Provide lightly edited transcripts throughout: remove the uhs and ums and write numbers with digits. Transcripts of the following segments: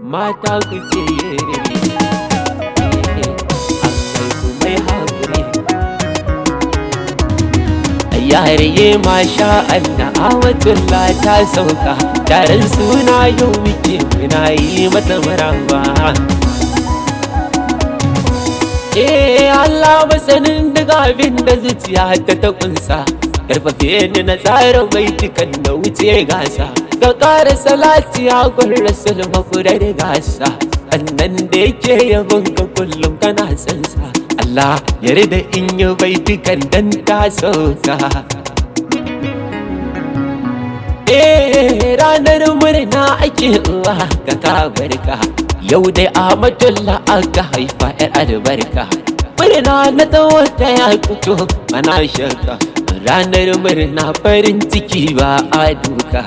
mata ku ce akai ku mai haƙuri yariye masha Allah Amatullah ta sauka taron suna yau muke muna yi mata maraba Allah masanin daga abin da zuciya ta kunsa karfafe ni na tsara baitukan da wuce gasa ka ƙara salati a gun rasul mafurar gasa annan da yake yabon ka kullum kana san sa Allah yarda in yi baitukan dan ta sauka ranar murna ake uwa ka barka yau dai Amatullah aka haifa yar albarka murna na tsawon ta ya fito mana shakka ranar murna farin ciki ba a duka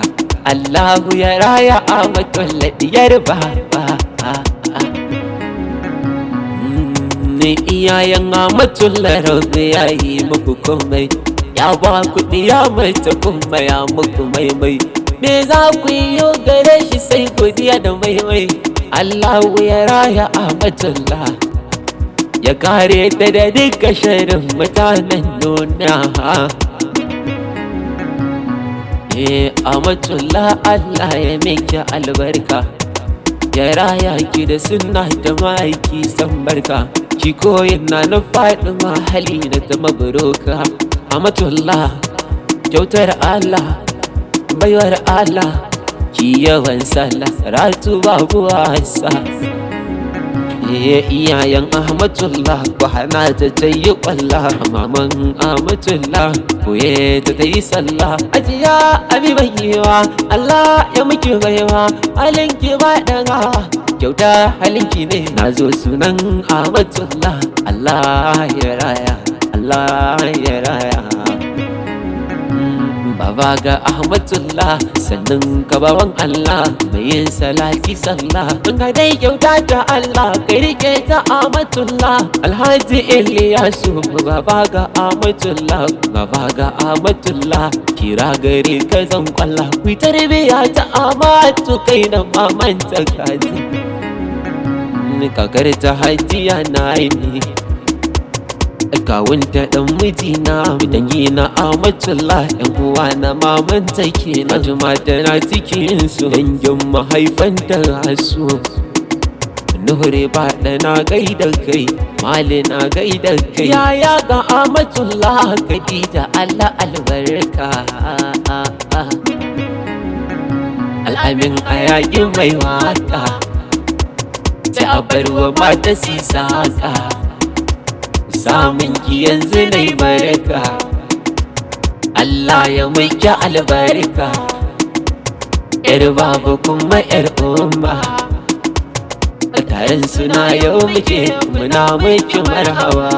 Allahu ya raya Amatullah diyar baba iyayen Amatullah rabbi ya yi muku komai ya ba ku ya mata kuma ya muku maimai me za ku yi gare shi sai godiya da maimai Allahu ya raya Amatullah ya kare ta da duka shirin mutanen duniya Amatullah Allah ya miki albarka ya raya ki da sunna da ma'aiki san barka ki koyin na Fatima hali na ta mabroka Amatullah kyautar Allah baiwar Allah ki yawan sallah ratu babu wasa iyayen Amatullah ku hana ta yi kwalla maman Amatullah koye ta yi sallah ajiya abi bayyewa Allah ya miki baiwa halinki ba daga kyauta halinki ne nazo sunan Amatullah Allah ya raya Allah ya raya Baba ga Amatullah sannan gabawan Allah mai yin salati sallah ga dai kyauta ta Allah kai rike ta Amatullah Alhaji Iliyasu baba ga Amatullah baba ga Amatullah kira gare ka zan kwalla ku tarbiya ta Amatu kai da maman ta kaji kakar ta hajiya na ni kawunta dan mijina dangi na Amatullah yan uwa na maman take na juma tana cikin su dangin mahaifanta su Nuhure ba da na gaida kai mali na gaida kai yaya ga Amatullah Khadija Allah albarka al'amin ayaki mai waka sai a barwa mata sisaka samun ki yanzu nai baraka Allah ya miki albarka yar babu kuma yar umma taron suna yau muke muna miki marhaba